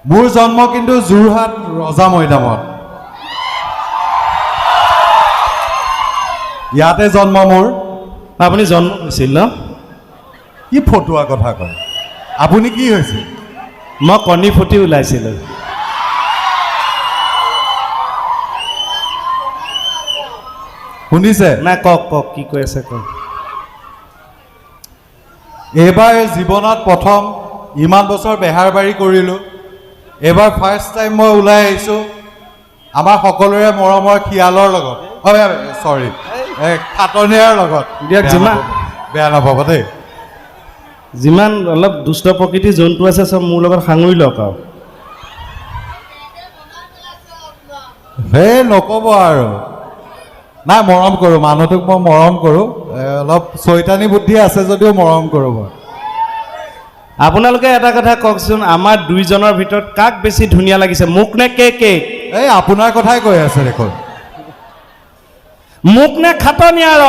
মোৰ জন্ম কিন্তু যোৰহাট ৰজা মৈদামত ইয়াতে জন্ম মোৰ আপুনি জন্ম হৈছিল ন কি ফটোৱা কথা কয় আপুনি কি হৈছে মই কণী ফুটি ওলাইছিলোঁ শুনিছে নাই কওক কি কৈ আছে কওক এইবাৰ জীৱনত প্ৰথম ইমান বছৰ বেহাৰবাৰী কৰিলোঁ এইবাৰ ফাৰ্ষ্ট টাইম মই ওলাই আহিছোঁ আমাৰ সকলোৰে মৰমৰ খিয়ালৰ লগত চৰি খাটনীয়াৰ লগত দিয়ক যিমান বেয়া নাপাব দেই যিমান অলপ দুষ্ট প্ৰকৃতিৰ জন্তু আছে চব মোৰ লগত সাঙুৰি লওক আৰু হে নক'ব আৰু নাই মৰম কৰোঁ মানুহটোক মই মৰম কৰোঁ অলপ চৈতানী বুদ্ধি আছে যদিও মৰম কৰোঁ মই আপোনালোকে এটা কথা কওকচোন আমাৰ দুইজনৰ ভিতৰত কাক বেছি ধুনীয়া লাগিছে মোক নে কেক এই আপোনাৰ কথাই কৈ আছে দেখোন মোক নে খাটনীয়াৰ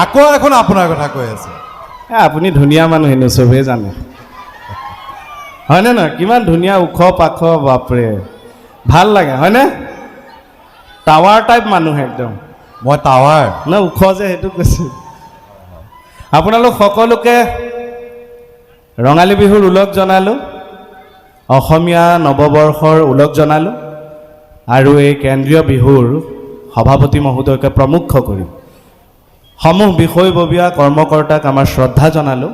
আকৌ এখন আপোনাৰ কথা কৈ আছে আপুনি ধুনীয়া মানুহ হেনো চবেই জানে হয়নে নহয় কিমান ধুনীয়া ওখ পাখ বাপৰে ভাল লাগে হয়নে টাৱাৰ টাইপ মানুহ একদম মই টাৱাৰ না ওখ যে সেইটো কৈছোঁ আপোনালোক সকলোকে ৰঙালী বিহুৰ ওলগ জনালোঁ অসমীয়া নৱবৰ্ষৰ ওলগ জনালোঁ আৰু এই কেন্দ্ৰীয় বিহুৰ সভাপতি মহোদয়কে প্ৰমুখ কৰি সমূহ বিষয়ববীয়া কৰ্মকৰ্তাক আমাৰ শ্ৰদ্ধা জনালোঁ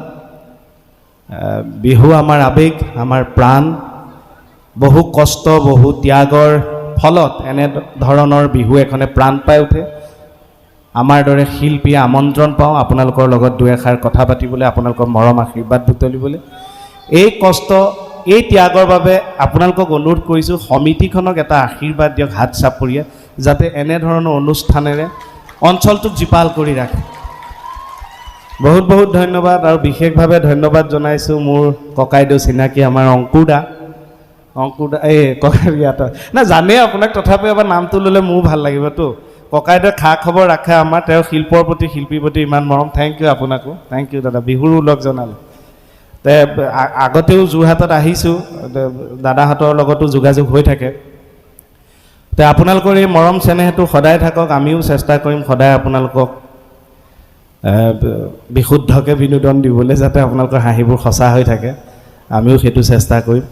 বিহু আমাৰ আৱেগ আমাৰ প্ৰাণ বহু কষ্ট বহু ত্যাগৰ ফলত এনেধৰণৰ বিহু এখনে প্ৰাণ পাই উঠে আমাৰ দৰে শিল্পীয়ে আমন্ত্ৰণ পাওঁ আপোনালোকৰ লগত দুই এষাৰ কথা পাতিবলৈ আপোনালোকৰ মৰম আশীৰ্বাদ বুটলিবলৈ এই কষ্ট এই ত্যাগৰ বাবে আপোনালোকক অনুৰোধ কৰিছোঁ সমিতিখনক এটা আশীৰ্বাদ দিয়ক হাত চাপৰিয়ে যাতে এনেধৰণৰ অনুষ্ঠানেৰে অঞ্চলটোক জীপাল কৰি ৰাখে বহুত বহুত ধন্যবাদ আৰু বিশেষভাৱে ধন্যবাদ জনাইছোঁ মোৰ ককাইদেউ চিনাকি আমাৰ অংকুৰদা এই ককাইয়াত না জানেই আপোনাক তথাপিও এবাৰ নামটো ল'লে মোৰো ভাল লাগিবতো ককাইদেউ খা খবৰ ৰাখে আমাৰ তেওঁৰ শিল্পৰ প্ৰতি শিল্পীৰ প্ৰতি ইমান মৰম থেংক ইউ আপোনাকো থেংক ইউ দাদা বিহুৰো লগ জনালোঁ তে আগতেও যোৰহাটত আহিছোঁ দাদাহঁতৰ লগতো যোগাযোগ হৈ থাকে তে আপোনালোকৰ এই মৰম চেনেহটো সদায় থাকক আমিও চেষ্টা কৰিম সদায় আপোনালোকক বিশুদ্ধকৈ বিনোদন দিবলৈ যাতে আপোনালোকৰ হাঁহিবোৰ সঁচা হৈ থাকে আমিও সেইটো চেষ্টা কৰিম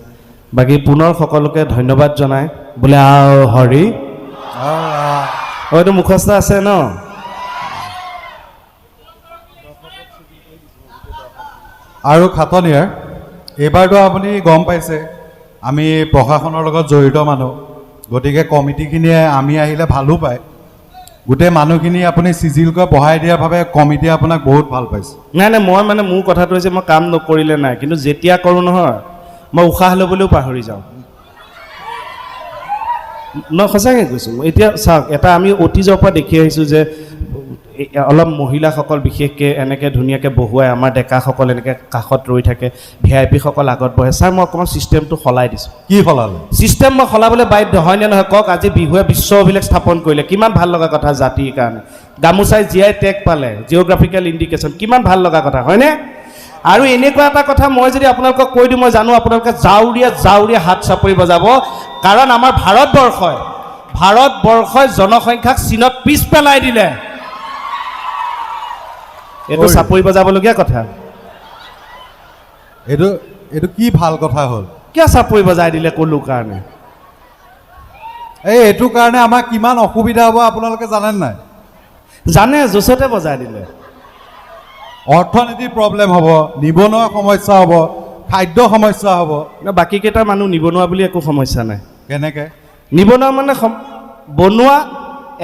বাকী পুনৰ সকলোকে ধন্যবাদ জনাই বোলে আও হৰি এইটো মুখস্থ আছে ন আৰু খাটনীয়াৰ এইবাৰতো আপুনি গম পাইছে আমি প্ৰশাসনৰ লগত জড়িত মানুহ গতিকে কমিটিখিনিয়ে আমি আহিলে ভালো পায় গোটেই মানুহখিনি আপুনি চিজিলকৈ বহাই দিয়াৰ বাবে কমিটিয়ে আপোনাক বহুত ভাল পাইছে নাই মই মানে মোৰ কথাটো হৈছে মই কাম নকৰিলে নাই কিন্তু যেতিয়া কৰোঁ নহয় মই উশাহ ল'বলৈও পাহৰি যাওঁ মই সঁচাকৈ কৈছোঁ এতিয়া চাওক এটা আমি অতীজৰ পৰা দেখি আহিছোঁ যে অলপ মহিলাসকল বিশেষকৈ এনেকৈ ধুনীয়াকৈ বহুৱাই আমাৰ ডেকাসকল এনেকৈ কাষত ৰৈ থাকে VIP সকল আগত বহে ছাৰ মই অকণমান ছিষ্টেমটো সলাই দিছোঁ কি সলালে ছিষ্টেম মই সলাবলৈ বাধ্য হয়নে নহয় কওক আজি বিহুৱে বিশ্ব অভিলেখ স্থাপন কৰিলে কিমান ভাল লগা কথা জাতিৰ কাৰণে গামোচাই GI টেগ পালে জিঅ'গ্ৰাফিকেল ইণ্ডিকেশ্যন কিমান ভাল লগা কথা হয়নে আৰু এনেকুৱা এটা কথা মই যদি আপোনালোকক কৈ দিওঁ মই জানো আপোনালোকে জাউৰীয়া হাত চাপৰি বজাব কাৰণ আমাৰ ভাৰতবৰ্ষই জনসংখ্যাক চীনত পিছ পেলাই দিলে এইটো চাপৰি বজাবলগীয়া কথা এইটো কি ভাল কথা হ'ল কিয় চাপৰি বজাই দিলে ক'লো কাৰণে এইটো কাৰণে আমাৰ কিমান অসুবিধা হ'ব আপোনালোকে জানেনে নাই জানে জোচতে বজাই দিলে অৰ্থনীতিৰ প্ৰব্লেম হ'ব নিবনুৱা সমস্যা হ'ব খাদ্য সমস্যা হ'ব বাকীকেইটা মানুহ নিবনুৱা বুলি একো সমস্যা নাই কেনেকৈ নিবনুৱা মানে বনোৱা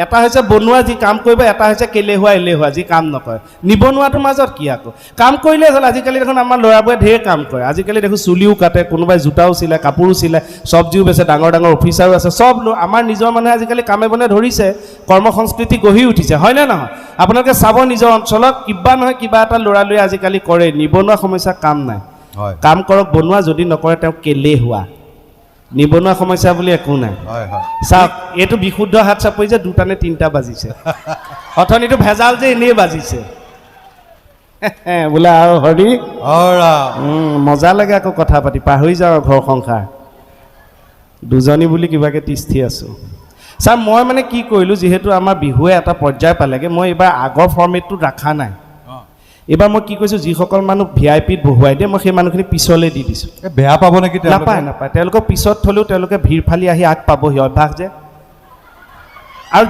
এটা হৈছে বনোৱা যি কাম কৰিব এটা হৈছে এলেহুৱা যি কাম নকৰে নিবনুৱাটোৰ মাজত কি আকৌ কাম কৰিলে হ'ল আজিকালি দেখোন আমাৰ ল'ৰাবোৰে ঢেৰ কাম কৰে আজিকালি দেখোন চুলিও কাটে কোনোবাই জোতাও চিলায় কাপোৰো চিলায় চব্জিও বেচে ডাঙৰ অফিচাৰো আছে চব আমাৰ নিজৰ মানুহে আজিকালি কামে বনে ধৰিছে কৰ্মসংস্কৃতি গঢ়ি উঠিছে হয়নে নহয় আপোনালোকে চাব নিজৰ অঞ্চলত কিবা নহয় কিবা এটা ল'ৰালৰি আজিকালি কৰে নিবনুৱা সমস্যা কাম নাই কাম কৰক বনোৱা যদি নকৰে তেওঁ এলেহুৱা নিবনুৱা সমস্যা বুলি একো নাই চাওক এইটো বিশুদ্ধ হাত চাপৰি যে 2টা নে 3টা বাজিছে অথনিটো ভেজাল যে এনেই বাজিছে বোলে আৰু হৰি মজা লাগে আকৌ কথা পাতি পাহৰি যাওঁ ঘৰ সংসাৰ দুজনী বুলি কিবাকৈ তিষ্ঠি আছোঁ ছাৰ মই মানে কি কৰিলোঁ যিহেতু আমাৰ বিহুৱে এটা পৰ্যায় পালেগৈ মই এইবাৰ আগৰ ফৰ্মেটটোত ৰখা নাই এইবাৰ মই কি কৈছোঁ যিসকল মানুহ VIPত বহুৱাই দিয়ে মই সেই মানুহখিনি পিছলৈ দি দিছোঁ বেয়া পাব নেকি নাপায় নাপায় তেওঁলোকক পিছত থ'লেও তেওঁলোকে ভিৰ ফালি আহি আগ পাবহি অভ্যাস যে আৰু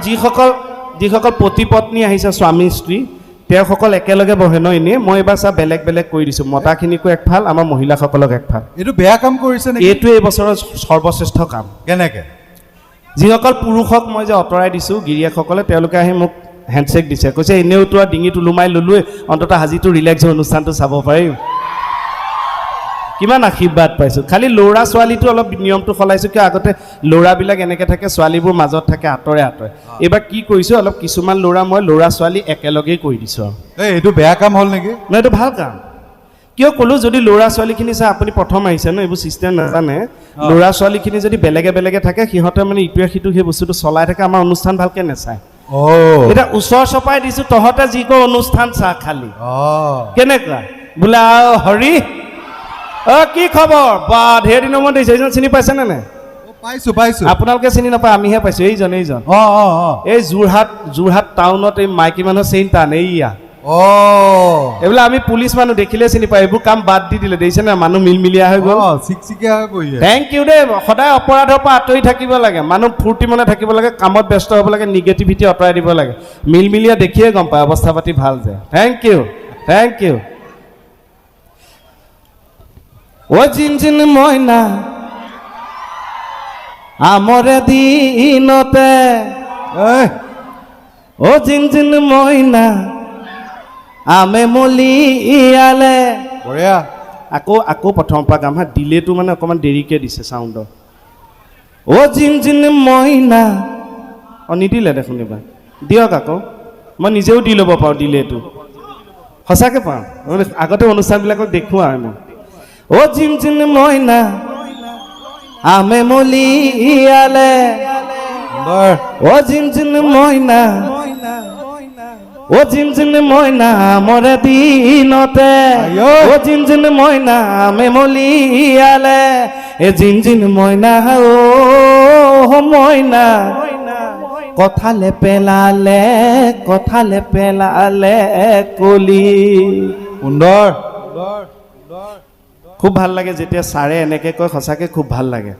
যিসকল পতি পত্নী আহিছে স্বামী স্ত্ৰী তেওঁসকল একেলগে বহে ন এনেই মই এইবাৰ চব বেলেগ বেলেগ কৰি দিছোঁ মতাখিনিকো একফাল আমাৰ মহিলাসকলক একফাল এইটো বেয়া কাম কৰিছে নেকি এইটো এই বছৰৰ সৰ্বশ্ৰেষ্ঠ কাম কেনেকে যিসকল পুৰুষক মই যে আঁতৰাই দিছোঁ গিৰিয়েকসকলে তেওঁলোকে আহি মোক হেণ্ডশ্বেক দিছে কৈছে এনেওতো আৰু ডিঙিত ওলোমাই ল'লোৱে অন্ততঃ আজিতো ৰিলেক্স হৈ অনুষ্ঠানটো চাব পাৰিম কিমান আশীৰ্বাদ পাইছোঁ খালি ল'ৰা ছোৱালীটো অলপ নিয়মটো সলাইছোঁ কিয় আগতে ল'ৰাবিলাক এনেকৈ থাকে ছোৱালীবোৰ মাজত থাকে আঁতৰে আঁতৰে এইবাৰ কি কৰিছোঁ অলপ কিছুমান ল'ৰা ছোৱালী একেলগেই কৰি দিছোঁ আৰু এইটো বেয়া কাম হ'ল নেকি নহয় এইটো ভাল কাম কিয় ক'লোঁ যদি ল'ৰা ছোৱালীখিনি চাই আপুনি প্ৰথম আহিছে ন এইবোৰ ছিষ্টেম নাজানে ল'ৰা ছোৱালীখিনি যদি বেলেগে বেলেগে থাকে সিহঁতে মানে ইটোৱে সিটোক সেই বস্তুটো চলাই থাকে আমাৰ অনুষ্ঠান ভালকৈ নাচায় এতিয়া ওচৰ চপাই দিছোঁ তহঁতে যি কওঁ অনুষ্ঠান চা খালি কেনেকুৱা বোলে হৰি কি খবৰ বা ধেৰ দিনৰ মূৰত দিছে এইজন চিনি পাইছেনে নাই পাইছো আপোনালোকে চিনি নাপায় আমিহে পাইছোঁ এইজন এই যোৰহাট টাউনত এই মাইকী মানুহৰ চেইন টান এইয়া এইবিলাক আমি পুলিচ মানুহ দেখিলে চিনি পায় এইবোৰ কাম বাদ দি দিলে দেখিছে না মানুহ মিলমিলীয়া হৈ গ'ল থেংক ইউ দেই সদায় অপৰাধৰ পৰা আঁতৰি থাকিব লাগে মানুহ ফূৰ্তি মনে থাকিব লাগে কামত ব্যস্ত হ'ব লাগে নিগেটিভিটি আঁতৰাই দিব লাগে মিলমিলীয়া দেখিয়ে গম পায় অৱস্থা পাতি ভাল যে থেংক ইউ ও জিনজিন মইনা আমৰে দিনতে ও জিনজিন মইনা আমে মলিয়ালে বঢ়িয়া আকৌ প্ৰথমৰ পৰা গাম হা ডিলেটো মানে অকণমান দেৰিকৈ দিছে চাউণ্ডৰ অ' জিন মইনা নিদিলে দেখোন এইবাৰ দিয়ক আকৌ মই নিজেও দি ল'ব পাৰোঁ ডিলেটো সঁচাকৈ পাওঁ আগতে অনুষ্ঠানবিলাকক দেখোঁ আৰু মই অ' জিন মইনা আমে মলিয়ালে অ' জিন মইনা ও জিনজিন মইনা মৰে দিনতে ও জিনজিন মইনা মেমলিয়ালে এ জিনজিন মইনা ও মইনা কথালে পেলালে কলি সুন্দৰ খুব ভাল লাগে যেতিয়া ছাৰে এনেকৈ কয় সঁচাকৈ খুব ভাল লাগে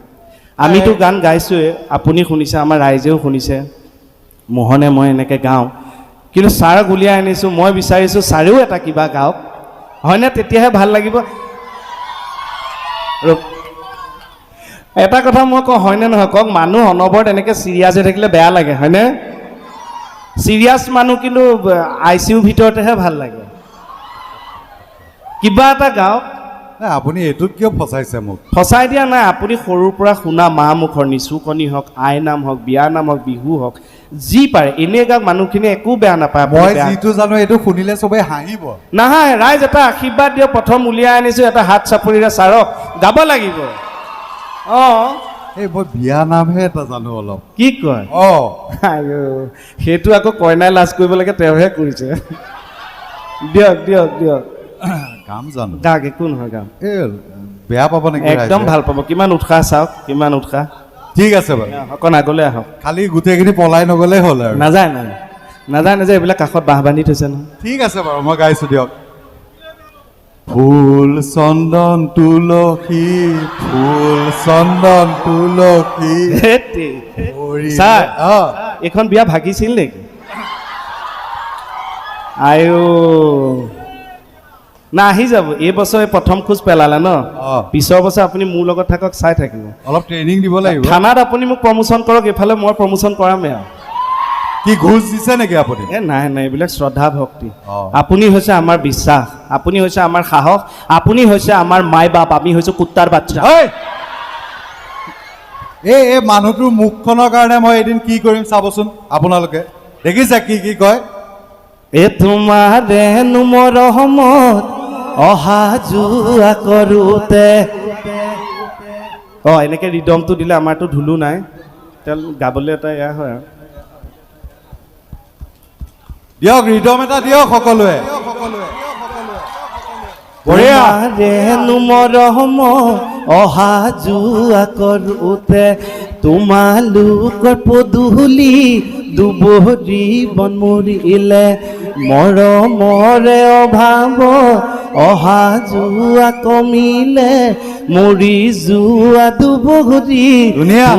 আমিতো গান গাইছোৱে আপুনি শুনিছে আমাৰ ৰাইজেও শুনিছে মোহনে মই এনেকৈ গাওঁ কিন্তু ছাৰক উলিয়াই আনিছোঁ মই বিচাৰিছোঁ ছাৰেও এটা কিবা গাওক হয়নে তেতিয়াহে ভাল লাগিব এটা কথা মই কওঁ হয়নে নহয় কওক মানুহ অনবৰত এনেকৈ চিৰিয়াছ হৈ থাকিলে বেয়া লাগে হয়নে চিৰিয়াছ মানুহ কিন্তু ICU ভিতৰতেহে ভাল লাগে কিবা এটা গাওক আপুনি এইটোত কিয় ফচাইছে মোক ফচাই দিয়া নাই আপুনি সৰুৰ পৰা শুনা মা মুখৰ নিচুকনি হওক আই নাম হওক বিয়া নাম হওক বিহু হওক যি পাৰে এনে গাওক মানুহখিনি একো বেয়া নাপায় মই যিটো জানো এইটো শুনিলে চবেই হাঁহিব নহয় ৰাইজ এটা আশীৰ্বাদ দিয়ক প্ৰথম উলিয়াই আনিছোঁ এটা হাত চাপৰিৰে ছাৰক গাব লাগিব এই মই বিয়া নামহে এটা জানো অলপ কি কয় সেইটো আকৌ কইনাই লাজ কৰিব লাগে তেওঁহে কৰিছে দিয়ক কাম জানো গাক একো নহয় গাম বেয়া পাব নেকি একদম ভাল পাব কিমান উৎসাহ চাওক কিমান উৎসাহ ঠিক আছে বাৰু অকণ আগলৈ আহক খালি গোটেইখিনি পলাই নগ'লেই হ'ল আৰু নাযায় এইবিলাক কাষত বাঁহ বান্ধি থৈছে নহয় ঠিক আছে বাৰু মই গাইছোঁ দিয়ক ফুল চন্দন তুলসী ছাৰ এইখন বিয়া ভাগিছিল নেকি না আহি যাব এই বছৰ প্ৰথম খোজ পেলালে ন পিছৰ বছৰ আপুনি মোৰ লগত থাকক চাই থাকিব অলপ ট্ৰেইনিং দিব লাগিব থানাত আপুনি মোক প্ৰমোশ্যন কৰক এইফালে মই প্ৰমোশ্যন কৰামেই আৰু কি ঘোষ দিছে নেকি আপুনি নাই এইবিলাক শ্ৰদ্ধা ভক্তি আপুনি হৈছে আমাৰ বিশ্বাস আপুনি হৈছে আমাৰ সাহস আপুনি হৈছে আমাৰ মাই বাপ আমি হৈছোঁ কুত্তাৰ বাচ্চা এই মানুহটোৰ মুখখনৰ কাৰণে মই এদিন কি কৰিম চাবচোন আপোনালোকে দেখিছে কি কয় তোমাৰে মৰমত অহা যোৱা কৰোঁতে এনেকৈ ৰিদমটো দিলে আমাৰতো ঢোলো নাই তেল গাবলৈ এটা এয়া হয় আৰু দিয়ক ৰিদম এটা দিয়ক সকলোৱে মৰমত অহা যোৱা কৰোঁতে তোমালোকৰ পদূলি দুবৰি বন মৰিলে মৰমৰে অভাৱ অহা যোৱা কমিলে মৰি যোৱা দুবৰি ধুনীয়া।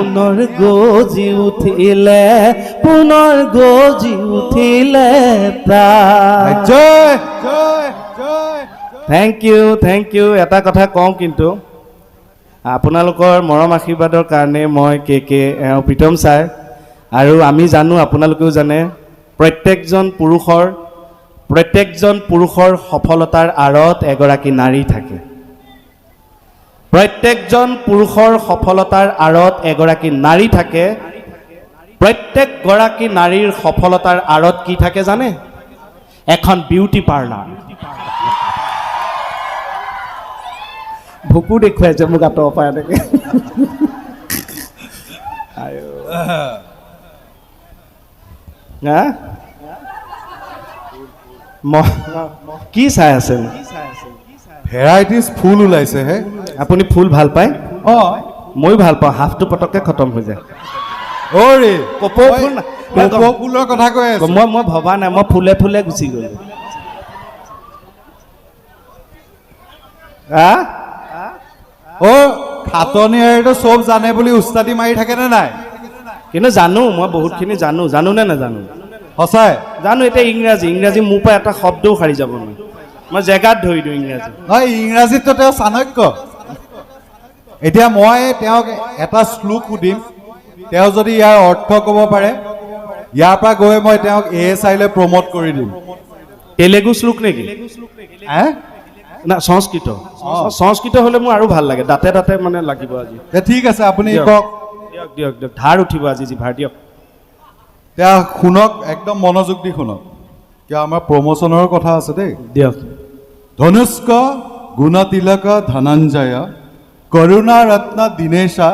পুনৰ গজি উঠিলে প্ৰাণ। জয় জয় জয় থেংক ইউ এটা কথা কওঁ কিন্তু আপোনালোকৰ মৰম আশীৰ্বাদৰ কাৰণে মই কে প্ৰীতম ছাৰ আৰু আমি জানো আপোনালোকেও জানে প্ৰত্যেকজন পুৰুষৰ সফলতাৰ আঁৰত এগৰাকী নাৰী থাকে প্ৰত্যেকজন পুৰুষৰ সফলতাৰ আঁৰত এগৰাকী নাৰী থাকে প্ৰত্যেকগৰাকী নাৰীৰ সফলতাৰ আঁৰত কি থাকে জানে এখন বিউটি পাৰ্লাৰ ভুকু দেখুৱাইছে মোক আঁতৰৰ পৰা এনেকে হা কি চাই আছে ভেৰাইটিজ ফুল ওলাইছে হে আপুনি ফুল ভাল পায় অঁ ময়ো ভাল পাওঁ হাফটো পটককৈ খতম হৈ যায় অৰে কপৌ ফুল না কপৌ ফুলৰ কথা কৈ আছো মই ভবা নাই মই ফুলে ফুলে গুচি গ'লো হা অ' খাটনি আইটো চব জানে বুলি উস্তাদি মাৰি থাকেনে নাই কিন্তু জানো মই বহুতখিনি জানো নে নাজানো সঁচাই জানো এতিয়া ইংৰাজী মোৰ পৰা এটা শব্দও সাৰি যাব নোৱাৰে মই জেগাত ধৰি দিওঁ ইংৰাজী হয় ইংৰাজীততো তেওঁ চাণক্য এতিয়া মই তেওঁক এটা শ্লোক সুধিম তেওঁ যদি ইয়াৰ অৰ্থ ক'ব পাৰে ইয়াৰ পৰা গৈ মই তেওঁক ASI লৈ প্ৰমোট কৰি দিম তেলেগু শ্লোক নেকি হে না সংস্কৃত হ'লে মোৰ আৰু ভাল লাগে দাঁতে মানে লাগিব আজি ঠিক আছে আপুনি দিয়ক। কওক দিয়ক ধাৰ উঠিব আজি জিভাৰ দিয়ক তেওঁ শুনক একদম মনোযোগ দি শুনক কিয় আমাৰ প্ৰমোচনৰ কথা আছে দেই দিয়ক ধনুষ্ক গুণতিলক ধনঞ্জয় কৰুণা ৰত্ন দীনেশা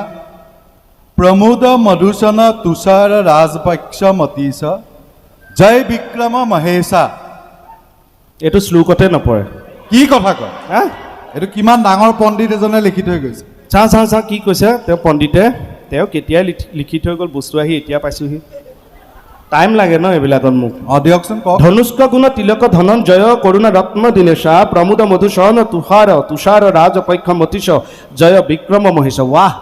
প্ৰমোদ মধুসূন তুষাৰ ৰাজপক্ষ মতীশ জয় বিক্ৰম মহেশা এইটো শ্লোকতে নপৰে কি কথা কয় হা এইটো কিমান ডাঙৰ পণ্ডিত এজনে লিখি থৈ গৈছে চাওঁ কি কৈছে তেওঁ পণ্ডিতে তেওঁ কেতিয়াই লিখি থৈ গ'ল বস্তু আহি এতিয়া পাইছোহি টাইম লাগে ন এইবিলাকত মোক অঁ দিয়কচোন কওক ধনুষ্ক গুণ তিলক ধনঞ্জয় কৰুণা ৰত্ন দীনেশা প্ৰমোদ মধুসূন তুষাৰ ৰাজপক্ষ মতীশ জয় বিক্ৰম মহেশ ৱাহ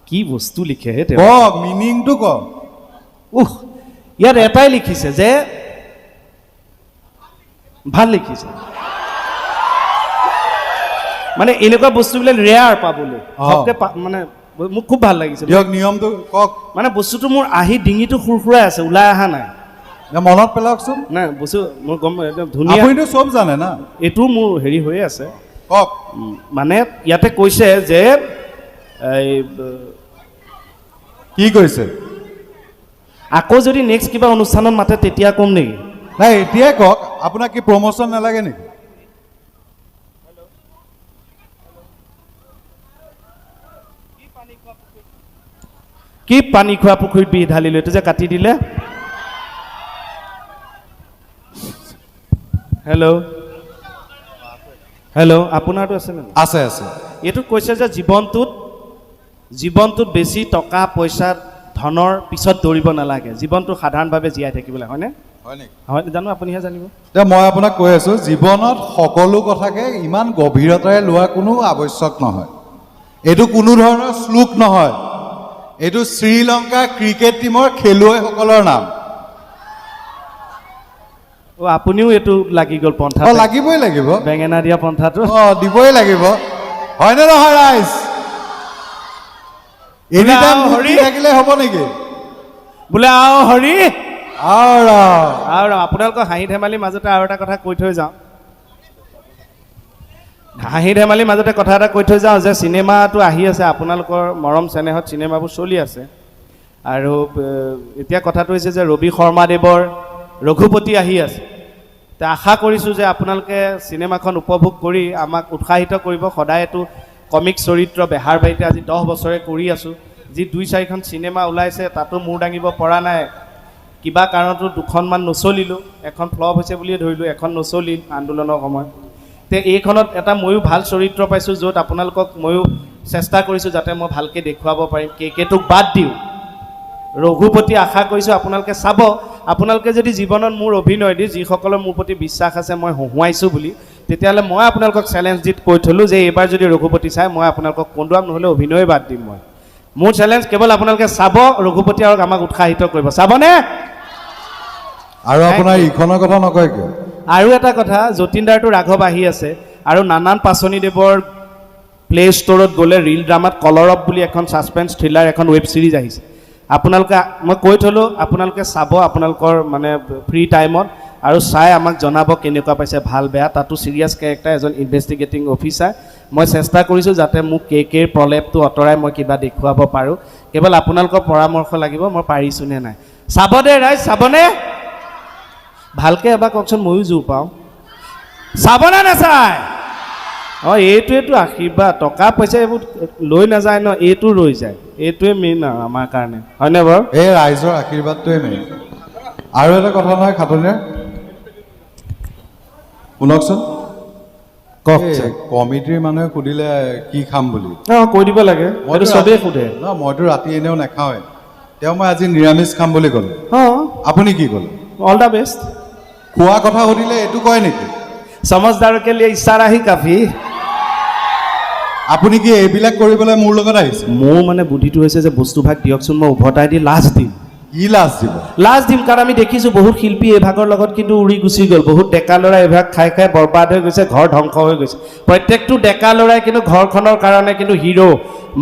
কি বস্তু লিখে হে তেওঁ কওক মিনিংটো কওক ইয়াত এটাই লিখিছে যে ভাল লিখিছে মানে এনেকুৱা বস্তুবিলাক ৰেয়াৰ পাবলৈ মানে মোক খুব ভাল লাগিছে দিয়ক নিয়মটো কওক মানে বস্তুটো মোৰ আহি ডিঙিটো সুৰসুৰাই আছে ওলাই অহা নাই মনত পেলাওকচোন নাই বস্তু মোৰ গম একদম ধুনীয়া আপুনিতো চব জানে না এইটো মোৰ হেৰি হৈ আছে কওক মানে ইয়াতে কৈছে যে এই কি কৈছে আকৌ যদি নেক্সট কিবা অনুষ্ঠানত মাতে তেতিয়া ক'ম নেকি নাই এতিয়াই কওক আপোনাক কি প্ৰমোচন নালাগে নেকি কি পানী খোৱা পুখুৰীত বিহ ঢালিলোঁ এইটো যে কাটি দিলে হেল্ল' আপোনাৰতো আছে নে আছে আছে এইটো কৈছে যে জীৱনটোত বেছি টকা পইচা ধনৰ পিছত দৌৰিব নালাগে জীৱনটো সাধাৰণভাৱে জীয়াই থাকিবলৈ হয়নে হয় জানো আপুনিহে জানিব এতিয়া মই আপোনাক কৈ আছো জীৱনত সকলো কথাকে ইমান গভীৰতাৰে লোৱাৰ কোনো আৱশ্যক নহয় এইটো কোনো ধৰণৰ শ্লোক নহয় এইটো শ্ৰীলংকা ক্ৰিকেট টীমৰ খেলুৱৈসকলৰ নাম আপুনিও এইটো লাগি গ'ল পন্থা লাগিবই লাগিব বেঙেনা দিয়া পন্থাটো দিবই লাগিব হয়নে নহয় ৰাইজ এনিটাইম হৰি থাকিলে হ'ব নেকি বোলে আও হৰি আৰু আপোনালোকৰ হাঁহি ধেমালিৰ মাজতে আৰু এটা কথা কৈ থৈ যাওঁ হাঁহি ধেমালিৰ মাজতে কথা এটা কৈ থৈ যাওঁ যে চিনেমাটো আহি আছে আপোনালোকৰ মৰম চেনেহত চিনেমাবোৰ চলি আছে আৰু এতিয়া কথাটো হৈছে যে ৰবি শৰ্মাদেৱৰ ৰঘুপতি আহি আছে তে আশা কৰিছোঁ যে আপোনালোকে চিনেমাখন উপভোগ কৰি আমাক উৎসাহিত কৰিব সদায় এইটো কমিক চৰিত্ৰ বেহাৰ বাৰীতে আজি 10 বছৰে কৰি আছোঁ যি 2-4খন চিনেমা ওলাইছে তাতো মূৰ দাঙিব পৰা নাই কিবা কাৰণতো 2খনমান নচলিলোঁ এখন ফ্লপ হৈছে বুলিয়ে ধৰিলোঁ এখন নচলিল আন্দোলনৰ সময়ত তে এইখনত এটা ময়ো ভাল চৰিত্ৰ পাইছোঁ য'ত আপোনালোকক ময়ো চেষ্টা কৰিছোঁ যাতে মই ভালকৈ দেখুৱাব পাৰিম কেটোক বাদ দিওঁ ৰঘুপতি আশা কৰিছোঁ আপোনালোকে চাব আপোনালোকে যদি জীৱনত মোৰ অভিনয় দি যিসকলৰ মোৰ প্ৰতি বিশ্বাস আছে মই হহুৱাইছোঁ বুলি তেতিয়াহ'লে মই আপোনালোকক চেলেঞ্জ দি কৈ থ'লোঁ যে এইবাৰ যদি ৰঘুপতি চাই মই আপোনালোকক কন্দুৱাম নহ'লে অভিনয়ে বাদ দিম মই মোৰ চেলেঞ্জ কেৱল আপোনালোকে চাব ৰঘুপতি আৰু আমাক উৎসাহিত কৰিব চাবনে আৰু আপোনাৰ ইখনৰ কথা নকয় কিয় আৰু এটা কথা যতীন্দাৰটো ৰাঘৱ আহি আছে আৰু নানান পাচনিদেৱৰ প্লে ষ্ট'ৰত গ'লে ৰিল ড্ৰামাত কলৰ অফ বুলি এখন ছাছপেন্স থ্ৰিলাৰ এখন ৱেব ছিৰিজ আহিছে আপোনালোকে মই কৈ থ'লোঁ আপোনালোকে চাব আপোনালোকৰ মানে ফ্ৰী টাইমত আৰু চাই আমাক জনাব কেনেকুৱা পাইছে ভাল বেয়া তাতো ছিৰিয়াছ কেৰেক্টাৰ এজন ইনভেষ্টিগেটিং অফিচাৰ মই চেষ্টা কৰিছোঁ যাতে মোক কেৰ প্ৰলেপটো আঁতৰাই মই কিবা দেখুৱাব পাৰোঁ কেৱল আপোনালোকৰ পৰামৰ্শ লাগিব মই পাৰিছোঁ নে নাই চাব দে ৰাইজ চাবনে ভালকৈ এবাৰ কওকচোন ময়ো জোৰ পাওঁ চাবনে নাচায় অঁ এইটোৱেতো আশীৰ্বাদ টকা পইচা এইবোৰ লৈ নাযায় ন এইটো ৰৈ যায় এইটোৱে মেইন আৰু আমাৰ কাৰণে হয়নে বাৰু এই ৰাইজৰ আশীৰ্বাদটোৱে মেইন আৰু এটা কথা নহয় খাটনিয়াৰ শুনকচোন কওক কমিটিৰ মানুহে সুধিলে কি খাম বুলি অঁ কৈ দিব লাগে মইতো চবেই সোধে ন মইতো ৰাতি এনেও নাখাওঁৱে তেওঁ মই আজি নিৰামিষ খাম বুলি ক'লোঁ অঁ আপুনি কি ক'লে অল দ্য বেষ্ট খোৱা কথা সুধিলে এইটো কয় নেকি সমজদাৰকে লিয়ে ইচাৰা হি কাফি আপুনি কি এইবিলাক কৰিবলৈ মোৰ লগত আহিছে মোৰ মানে বুদ্ধিটো হৈছে যে বস্তুভাগ দিয়কচোন মই উভতাই দি লাজ দিম কি লাজ দিব লাজ দিম কাৰণ আমি দেখিছোঁ বহুত শিল্পী এই ভাগৰ লগত কিন্তু উৰি গুচি গ'ল বহুত ডেকা ল'ৰা এই ভাগ খাই খাই বৰবাদ হৈ গৈছে ঘৰ ধ্বংস হৈ গৈছে প্ৰত্যেকটো ডেকা ল'ৰাই কিন্তু ঘৰখনৰ কাৰণে কিন্তু হিৰ'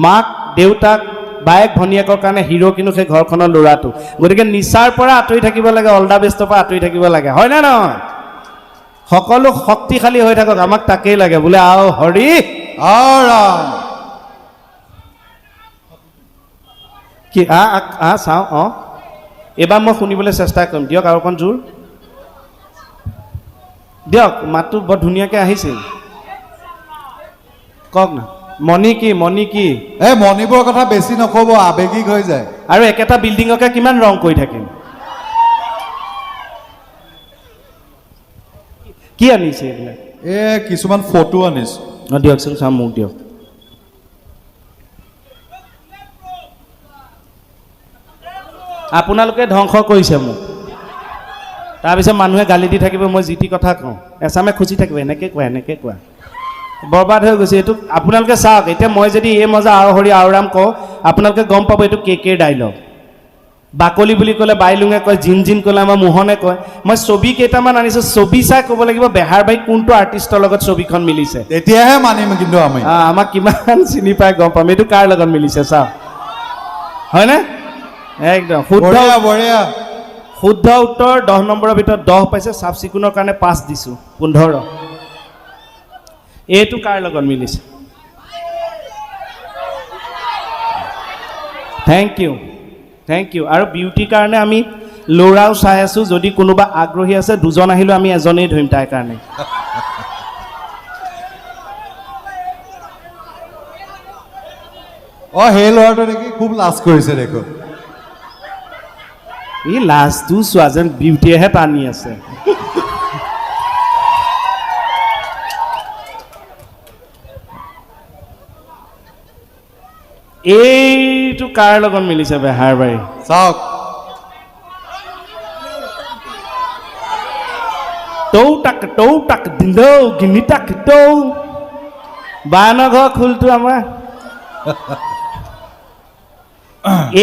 মাক দেউতাক বায়েক ভনীয়েকৰ কাৰণে হিৰ' কিন্তু সেই ঘৰখনৰ ল'ৰাটো গতিকে নিচাৰ পৰা আঁতৰি থাকিব লাগে অল দ্য বেষ্টৰ পৰা আঁতৰি থাকিব লাগে হয় নে নহয় সকলো শক্তিশালী হৈ থাকক আমাক তাকেই লাগে বোলে আও হৰি কি চাওঁ অঁ এইবাৰ মই শুনিবলৈ চেষ্টা কৰিম দিয়ক আৰু অকণ জোৰ দিয়ক মাতটো বৰ ধুনীয়াকৈ আহিছিল কওক না মণি কি এই মণিপুৰৰ কথা বেছি নক'ব আৱেগিক হৈ যায় আৰু একেটা বিল্ডিঙকে কিমান ৰং কৰি থাকিম কি আনিছে এইবিলাক এই কিছুমান ফটো আনিছোঁ অঁ দিয়কচোন চাম মোক দিয়ক আপোনালোকে ধ্বংস কৰিছে মোক তাৰপিছত মানুহে গালি দি থাকিব মই যি টি কথা কওঁ এচামে খুচি থাকিব এনেকৈ কোৱা বৰবাদ হৈ গৈছে এইটো আপোনালোকে চাওক এতিয়া মই যদি এই মজা আও হৰি আওৰাম কওঁ আপোনালোকে গম পাব এইটো কেৰ ডাইলগ বাকলি বুলি ক'লে বাইলুঙে কয় জিন ক'লে আমাৰ মোহনে কয় মই ছবি কেইটামান আনিছোঁ ছবি চাই ক'ব লাগিব বেহাৰবাৰীত কোনটো আৰ্টিষ্টৰ লগত ছবিখন মিলিছে তেতিয়াহে মানিম কিন্তু আমি আমাক কিমান চিনি পাই গম পাম এইটো কাৰ লগত মিলিছে চাওক হয়নে একদম বঢ়িয়া শুদ্ধ উত্তৰ 10 নম্বৰৰ ভিতৰত 10 পাইছে চাফ চিকুণৰ কাৰণে 5 দিছোঁ 15 এইটো কাৰ লগত মিলিছে থেংক ইউ আৰু বিউটিৰ কাৰণে আমি ল'ৰাও চাই আছোঁ যদি কোনোবা আগ্ৰহী আছে দুজন আহিলেও আমি এজনেই ধৰিম তাইৰ কাৰণে অঁ সেই ল'ৰাটো নেকি খুব লাজ কৰিছে দেখো ই লাজটো চোৱা যেন বিউটিয়েহে টানি আছে এইটো কাৰ লগত মিলিছে বেহাৰবাৰী চাওক টৌ টাক দিন্দৌ গিনি টাক টৌ বায়নৰ ঘৰ খোলটো আমাৰ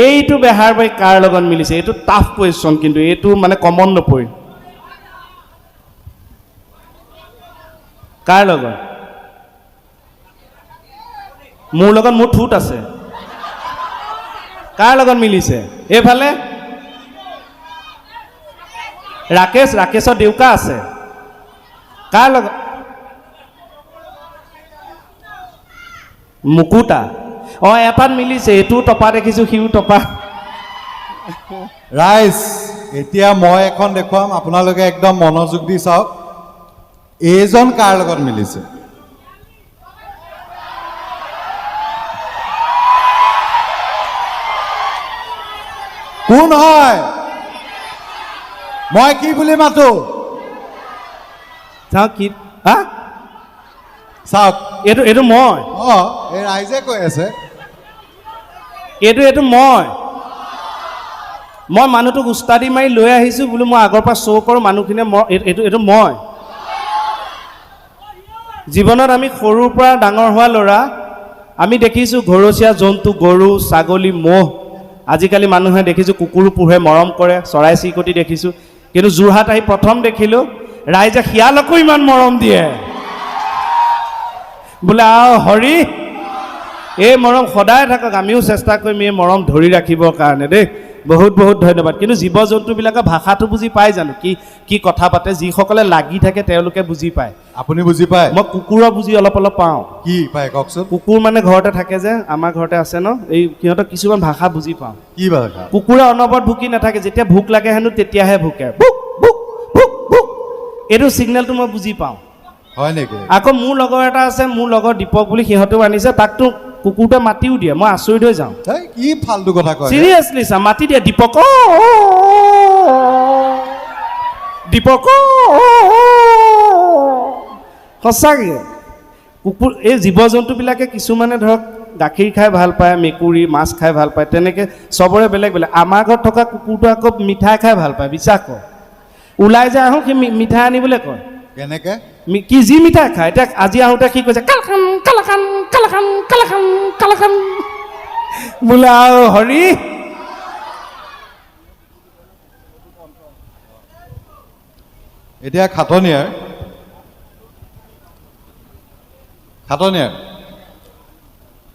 এইটো বেহাৰবাৰী কাৰ লগত মিলিছে এইটো টাফ কুৱেশ্যন কিন্তু এইটো মানে কমন নপৰে কাৰ লগত মোৰ লগত মোৰ ঠোঁট আছে কাৰ লগত মিলিছে এইফালে ৰাকেশৰ দেউকা আছে কাৰ লগত মুকুতা অঁ এটাত মিলিছে এইটোও টপা দেখিছোঁ সিও টপা ৰাইজ এতিয়া মই এখন দেখুৱাম আপোনালোকে একদম মনোযোগ দি চাওক এইজন কাৰ লগত মিলিছে কোন হয় মই কি বুলি মাতো চাওঁ কি হা চাওক এইটো মই অঁ এই ৰাইজে কৈ আছে এইটো মই মানুহটোক উস্তাদি মাৰি লৈ আহিছোঁ বোলো মই আগৰ পৰা শ্ব' কৰোঁ মানুহখিনিয়ে এইটো মই জীৱনত আমি সৰুৰ পৰা ডাঙৰ হোৱা ল'ৰা আমি দেখিছোঁ ঘৰচীয়া জন্তু গৰু ছাগলী ম'হ আজিকালি মানুহে দেখিছোঁ কুকুৰো পোহে মৰম কৰে চৰাই চিৰিকটি দেখিছোঁ কিন্তু যোৰহাট আহি প্ৰথম দেখিলোঁ ৰাইজে শিয়ালকো ইমান মৰম দিয়ে বোলে হৰি এই মৰম সদায় থাকক আমিও চেষ্টা কৰিম এই মৰম ধৰি ৰাখিবৰ কাৰণে দেই বহুত বহুত ধন্যবাদ কিন্তু জীৱ জন্তুবিলাকে ভাষাটো বুজি পায় জানো কি কথা পাতে যিসকলে লাগি থাকে তেওঁলোকে বুজি পায় আপুনি বুজি পায় মই কুকুৰৰ বুজি অলপ পাওঁ কি পায় কওকচোন কুকুৰ মানে ঘৰতে থাকে যে আমাৰ ঘৰতে আছে ন এই সিহঁতক কিছুমান ভাষা বুজি পাওঁ কি ভাষা কুকুৰে অনবৰত ভুকি নাথাকে যেতিয়া ভোক লাগে হেনো তেতিয়াহে ভুকে ভুক ভুক ভুক ভুক এইটো ছিগনেলটো মই বুজি পাওঁ হয় নেকি আকৌ মোৰ লগৰ এটা আছে মোৰ লগৰ দীপক বুলি সিহঁতেও আনিছে তাকতো কুকুৰটোৱে মাতিও দিয়ে মই আচৰিত হৈ যাওঁ এই কি ফাল্টু কথা কয় চিৰিয়াছলি চা মাতি দিয়ে দীপক দীপক সঁচাকৈ কুকুৰ এই জীৱ জন্তুবিলাকে কিছুমানে ধৰক গাখীৰ খাই ভাল পায় মেকুৰী মাছ খাই ভাল পায় তেনেকৈ চবৰে বেলেগ বেলেগ আমাৰ ঘৰত থকা কুকুৰটো আকৌ মিঠাই খাই ভাল পায় বিশ্বাস কৰ ওলাই যায় আহোঁ সি মিঠাই আনিবলৈ কয় কেনেকে কি যি মিঠাই খায় এতিয়া আজি আহোঁতে সি কৈছে কালাকান কালাকান কালাকান কালাকান কালাকান বোলে আৰু হৰি এতিয়া খাটনিয়াৰ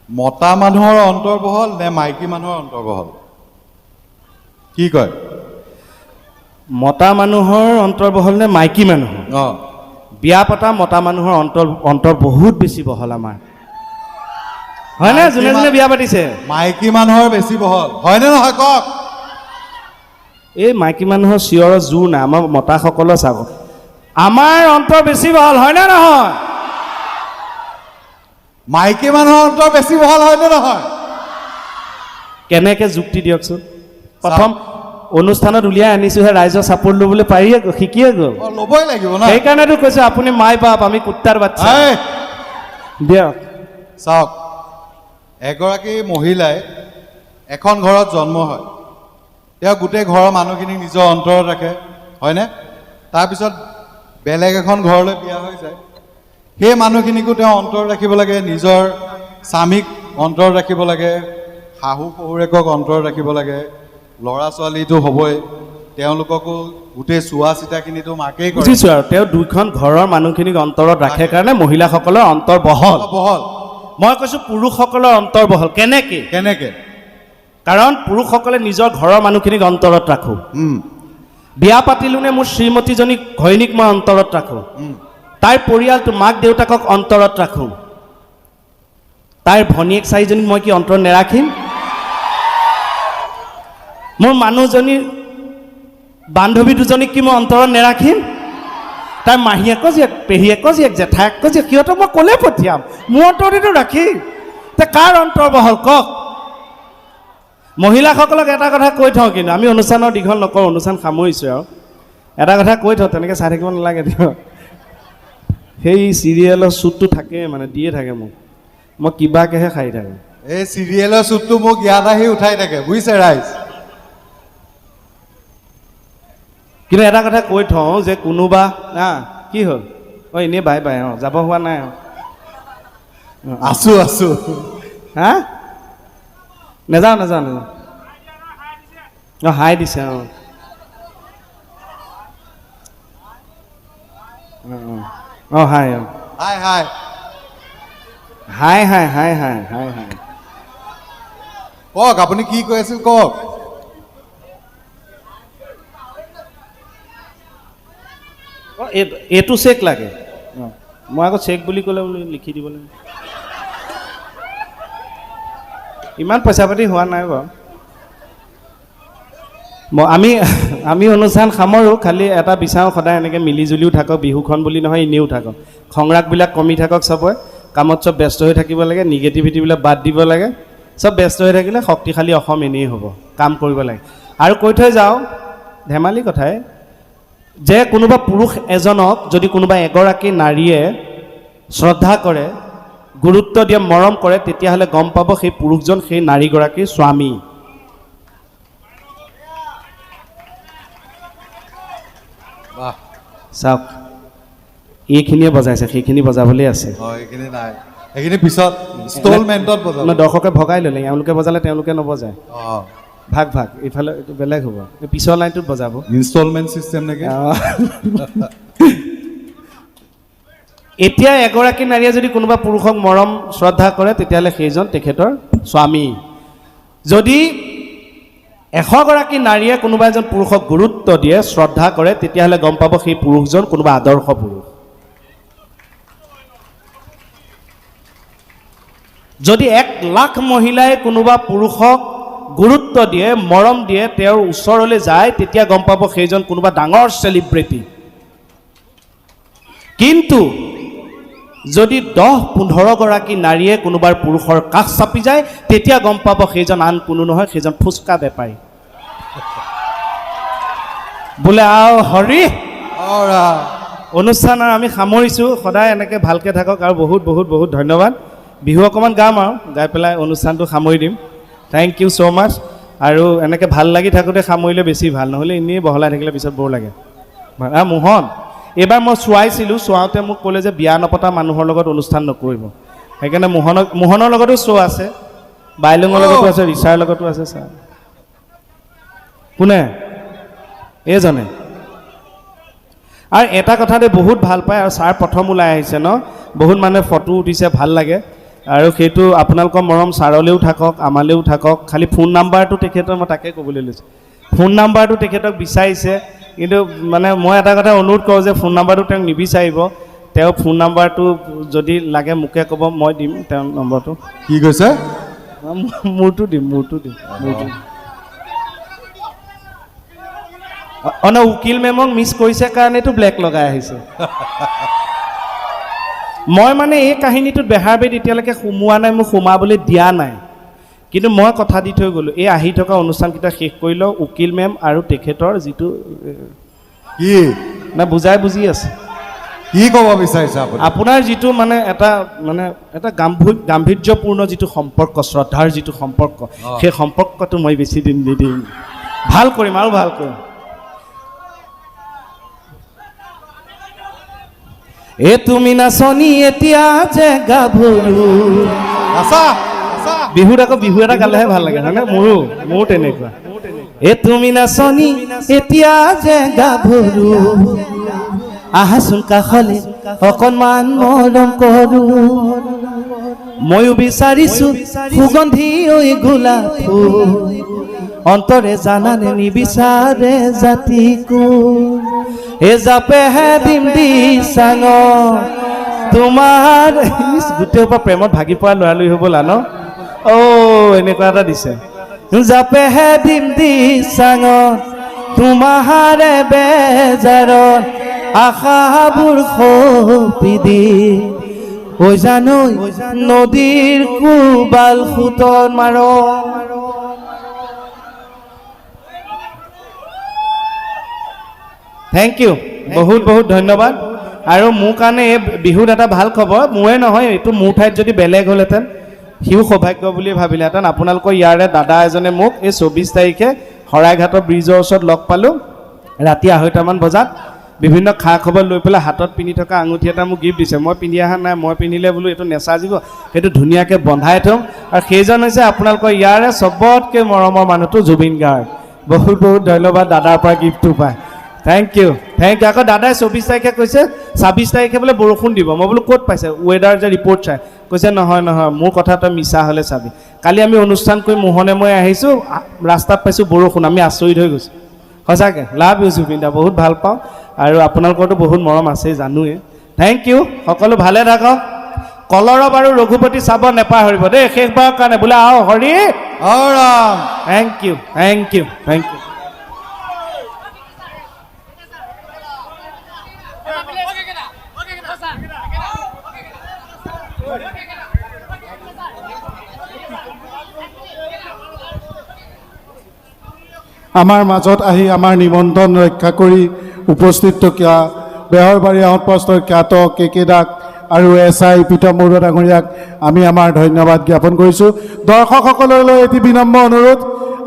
মতা মানুহৰ অন্তৰ বহল নে মাইকী মানুহৰ অন্তৰ বহল কি কয় মতা মানুহৰ অন্তৰ বহল নে মাইকী মানুহৰ অঁ বিয়া পতা মতা মানুহৰ অন্তৰ বহুত বেছি বহল আমাৰ হয়নে যোনে যোনে বিয়া পাতিছে মাইকী মানুহৰ বেছি বহল হয়নে নহয় কওক এই মাইকী মানুহৰ চিঞৰৰ জোৰ নাই আমাৰ মতাসকলৰ চাব আমাৰ অন্তৰ বেছি বহল হয়নে নহয় মাইকী মানুহৰ অন্তৰ বেছি বহল হয়নে নহয় কেনেকৈ যুক্তি দিয়কচোন প্ৰথম অনুষ্ঠানত উলিয়াই আনিছোঁহে ৰাইজৰ চাপোৰ্ট ল'বলৈ পাৰিয়ে শিকিয়ে গ'ল অঁ ল'বই লাগিব ন সেইকাৰণেতো কৈছোঁ আপুনি মাই বাপ আমি কুত্তাৰ বাচ্চা এই, দিয়ক চাওক এগৰাকী মহিলাই এখন ঘৰত জন্ম হয় তেওঁ গোটেই ঘৰৰ মানুহখিনিক নিজৰ অন্তৰত ৰাখে হয়নে তাৰপিছত বেলেগ এখন ঘৰলৈ বিয়া হৈ যায় সেই মানুহখিনিকো তেওঁ অন্তৰত ৰাখিব লাগে নিজৰ স্বামীক অন্তৰত ৰাখিব লাগে শাহু শহুৰেকক অন্তৰত ৰাখিব লাগে ল'ৰা ছোৱালীটো হ'বই তেওঁলোককো গোটেই চোৱা চিতাখিনিতো মাকেই কৰে বুজিছোঁ আৰু তেওঁ দুইখন ঘৰৰ মানুহখিনিক অন্তৰত ৰাখে কাৰণে মহিলাসকলৰ অন্তৰ বহল বহল মই কৈছোঁ পুৰুষসকলৰ অন্তৰ বহল কেনেকৈ কেনেকে কাৰণ পুৰুষসকলে নিজৰ ঘৰৰ মানুহখিনিক অন্তৰত ৰাখোঁ বিয়া পাতিলোঁ নে মোৰ শ্ৰীমতীজনীক ঘৈণীক মই অন্তৰত ৰাখোঁ তাইৰ পৰিয়ালটো মাক দেউতাকক অন্তৰত ৰাখোঁ তাইৰ ভনীয়েক চাৰিজনীক মই কি অন্তৰত নেৰাখিম মোৰ মানুহজনীৰ বান্ধৱী দুজনীক কি মই অন্তৰত নেৰাখিম তাইৰ মাহীয়েকৰ জীয়েক পেহীয়েকৰ জীয়েক জেঠায়েকৰ জীয়েক সিহঁতক মই ক'লে পঠিয়াম মোৰ অন্তৰতেতো ৰাখিম তে কাৰ অন্তৰ বহল কওক মহিলাসকলক এটা কথা কৈ থওঁ কিন্তু আমি অনুষ্ঠানৰ দীঘল নকৰোঁ অনুষ্ঠান সামৰিছোঁ আৰু এটা কথা কৈ থওঁ তেনেকৈ চাই থাকিব নালাগে দিয়ক সেই চিৰিয়েলৰ শ্বুটটো থাকে মানে দিয়ে থাকে মোক মই কিবাকেহে খাই থাকোঁ এই চিৰিয়েলৰ শ্বুটটো মোক ইয়াত আহি উঠাই থাকে বুজিছে ৰাইজ কিন্তু এটা কথা কৈ থওঁ যে কোনোবা কি হ'ল অঁ এনেই বাই বাই অঁ যাব হোৱা নাই আছো হা নেযাওঁ অঁ হাই দিছে অঁ হাই হাই হাই হাই হাই হাই হাই হাই হাই কওক আপুনি কি কৈ আছিল কওক এইটো চেক লাগে মই আকৌ চেক বুলি ক'লে বোলো লিখি দিব লাগে ইমান পইচা পাতি হোৱা নাই বাৰু আমি অনুষ্ঠান সামৰোঁ খালি এটা বিচাৰোঁ সদায় এনেকৈ মিলি জুলিও থাকক বিহুখন বুলি নহয় এনেও থাকক খংৰাগবিলাক কমি থাকক চবৰে কামত চব ব্যস্ত হৈ থাকিব লাগে নিগেটিভিটিবিলাক বাদ দিব লাগে চব ব্যস্ত হৈ থাকিলে শক্তিশালী অসম এনেই হ'ব কাম কৰিব লাগে আৰু কৈ থৈ যাওঁ ধেমালি কথাই যে কোনোবা পুৰুষ এজনক যদি কোনোবা এগৰাকী নাৰীয়ে শ্ৰদ্ধা কৰে, গুৰুত্ব দিয়ে, মৰম কৰে, তেতিয়াহ'লে গম পাব সেই পুৰুষজন সেই নাৰীগৰাকীৰ স্বামী। বাহ চাওক, এইখিনিয়ে বজাইছে, সেইখিনি বজাবলৈ আছে। এইখিনি নাই, এইখিনি পিছত ইনষ্টলমেণ্টত বজাব। দৰ্শকে ভগাই ল'লে, এওঁলোকে বজালে তেওঁলোকে নবজায়, ভাগ ভাগ, এইফালে এইটো বেলেগ হ'ব, পিছৰ লাইনটোত বজাব। ইনষ্টলমেণ্ট চিষ্টেম নেকি? এতিয়া এগৰাকী নাৰীয়ে যদি কোনোবা পুৰুষক মৰম শ্ৰদ্ধা কৰে, তেতিয়াহ'লে সেইজন তেখেতৰ স্বামী। যদি 100 গৰাকী নাৰীয়ে কোনোবা এজন পুৰুষক গুৰুত্ব দিয়ে, শ্ৰদ্ধা কৰে, তেতিয়াহ'লে গম পাব সেই পুৰুষজন কোনোবা আদৰ্শ পুৰুষ। যদি 1 লাখ মহিলাই কোনোবা পুৰুষক গুৰুত্ব দিয়ে, মৰম দিয়ে, তেওঁৰ ওচৰলৈ যায়, তেতিয়া গম পাব সেইজন কোনোবা ডাঙৰ চেলিব্ৰিটি। কিন্তু যদি 10-15 গৰাকী নাৰীয়ে কোনোবাৰ পুৰুষৰ কাষ চাপি যায়, তেতিয়া গম পাব সেইজন আন কোনো নহয়, সেইজন ফুচকা বেপাৰী। বোলে আও হৰি, অনুষ্ঠান আৰু আমি সামৰিছোঁ। সদায় এনেকৈ ভালকৈ থাকক আৰু বহুত বহুত বহুত ধন্যবাদ। বিহু অকণমান গাম আৰু গাই পেলাই অনুষ্ঠানটো সামৰি দিম। থেংক ইউ ছ' মাছ। আৰু এনেকৈ ভাল লাগি থাকোঁতে সামৰিলে বেছি ভাল, নহ'লে এনেই বহলাই থাকিলে পিছত বৰ লাগে। মোহন, এইবাৰ মই চোৱাইছিলোঁ, চোৱাওঁতে মোক ক'লে যে বিয়া নপতা মানুহৰ লগত অনুষ্ঠান নকৰিব। সেইকাৰণে মোহনৰ লগতো শ্ব' আছে, বাইলুঙৰ লগতো আছে, ৰিচাৰ লগতো আছে। ছাৰ কোনে? এইজনে। আৰু এটা কথাতে বহুত ভাল পায়, আৰু ছাৰ প্ৰথম ওলাই আহিছে ন, বহুত মানুহে ফটো উঠিছে, ভাল লাগে। আৰু সেইটো আপোনালোকৰ মৰম ছাৰলৈও থাকক, আমালৈও থাকক। খালি ফোন নাম্বাৰটো তেখেতৰ, মই তাকে ক'বলৈ লৈছোঁ, ফোন নাম্বাৰটো তেখেতক বিচাৰিছে, কিন্তু মানে মই এটা কথা অনুৰোধ কৰোঁ যে ফোন নাম্বাৰটো তেওঁক নিবিচাৰিব। তেওঁ ফোন নাম্বাৰটো যদি লাগে মোকে ক'ব, মই দিম তেওঁৰ নম্বৰটো। কি কৈছে? মোৰটো দিম। ন উকিল মেমক মিছ কৰিছে কাৰণেতো ব্লেক লগাই আহিছে। মই মানে এই কাহিনীটোত বেহাৰবেদ এতিয়ালৈকে সোমোৱা নাই, মোক সোমাবলৈ দিয়া নাই, কিন্তু মই কথা দি থৈ গ'লোঁ, এই আহি থকা অনুষ্ঠানকেইটা শেষ কৰি লওঁ, উকিল মেম আৰু তেখেতৰ যিটো কি না বুজাই বুজি আছে, কি ক'ব বিচাৰিছে আপুনি? আপোনাৰ যিটো মানে এটা গাম্ভীৰ্যপূৰ্ণ যিটো সম্পৰ্ক, শ্ৰদ্ধাৰ যিটো সম্পৰ্ক, সেই সম্পৰ্কটো মই বেছি দিন নিদিম, ভাল কৰিম আৰু ভাল কৰিম। এ তুমি নাচনি এতিয়া যে গাভৰু। বিহুত আকৌ বিহু এটা গালেহে ভাল লাগে, হয়নে? মোৰো তেনেকুৱা। এ তুমি নাচনি এতিয়া যে গাভৰু, আহাচোন কাষলে অকণমান মৰম কৰো, ময়ো বিচাৰিছো সুগন্ধি ঐ গোলাপ ফুল, অন্তৰে জানানে নিবিচাৰে জাতিকো, এ জাপেহে দিম দি চাঙ তোমাৰ। গোটেই পৰা প্ৰেমত ভাগি পৰা লৰালৰি হ'বলা ন? এনেকুৱা এটা দিছে, জাপেহে দিম দি চাঙ তোমাৰে বেজাৰত, আশাবোৰ সপি দি ঐ জানো নদীৰ কোবাল সুতৰ মাৰ। থেংক ইউ, বহুত বহুত ধন্যবাদ। আৰু মোৰ কাৰণে এই বিহুত এটা ভাল খবৰ, মোৰে নহয়, এইটো মোৰ ঠাইত যদি বেলেগ হ'লহেঁতেন সিও সৌভাগ্য বুলি ভাবিলেহেঁতেন। আপোনালোকৰ ইয়াৰে দাদা এজনে মোক এই 24 তাৰিখে শৰাইঘাটৰ ব্ৰিজৰ ওচৰত লগ পালোঁ, ৰাতি 2:30মান বজাত। বিভিন্ন খা খবৰ লৈ পেলাই হাতত পিন্ধি থকা আঙুঠি এটা মোক গিফ্ট দিছে। মই পিন্ধি অহা নাই, মই পিন্ধিলে বোলো এইটো নেচাজিব, সেইটো ধুনীয়াকৈ বন্ধাই থওঁ। আৰু সেইজন হৈছে আপোনালোকৰ ইয়াৰে চবতকৈ মৰমৰ মানুহটো জুবিন গাৰ্গ। বহুত বহুত ধন্যবাদ, দাদাৰ পৰা গিফ্টটো পায়। Thank you. আকৌ দাদাই 24 তাৰিখে কৈছে 26 তাৰিখে বোলে বৰষুণ দিব। মই বোলো ক'ত পাইছে? ৱেডাৰ যে ৰিপৰ্ট চাই কৈছে নহয় মোৰ কথা তই মিছা হ'লে চাবি। কালি আমি অনুষ্ঠান কৰি মোহনে মই আহিছোঁ, ৰাস্তাত পাইছোঁ বৰষুণ, আমি আচৰিত হৈ গৈছোঁ। সঁচাকৈ লাভ ইউ জুবিন দা, বহুত ভাল পাওঁ। আৰু আপোনালোকৰতো বহুত মৰম আছেই জানোৱে। থেংক ইউ, সকলো ভালে থাকক। কলৰৱ আৰু ৰঘুপতি চাব নেপাহৰিব দেই, শেষবাৰৰ কাৰণে। বোলে আও হৰি ৰাম। Thank U. আমাৰ মাজত আহি আমাৰ নিমন্ত্ৰণ ৰক্ষা কৰি উপস্থিত থকা বেহৰবাৰী আউটপোষ্টৰ খ্যাত কেকেদাক আৰু SI প্ৰীতম বৰুৱা ডাঙৰীয়াক আমি আমাৰ ধন্যবাদ জ্ঞাপন কৰিছোঁ। দৰ্শকসকললৈ এটি বিনম্ৰ অনুৰোধ,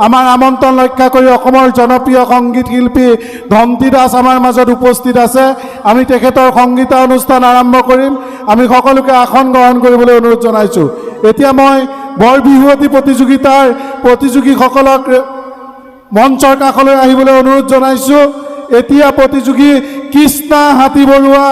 আমাৰ আমন্ত্ৰণ ৰক্ষা কৰি অসমৰ জনপ্ৰিয় সংগীত শিল্পী ধন্তি দাস আমাৰ মাজত উপস্থিত আছে। আমি তেখেতৰ সংগীতানুষ্ঠান আৰম্ভ কৰিম। আমি সকলোকে আসন গ্ৰহণ কৰিবলৈ অনুৰোধ জনাইছোঁ। এতিয়া মই বৰ বিহুৱতী প্ৰতিযোগিতাৰ প্ৰতিযোগীসকলক মঞ্চৰ কাষলৈ আহিবলৈ অনুৰোধ জনাইছোঁ। এতিয়া প্ৰতিযোগী কৃষ্ণা হাতী বৰুৱা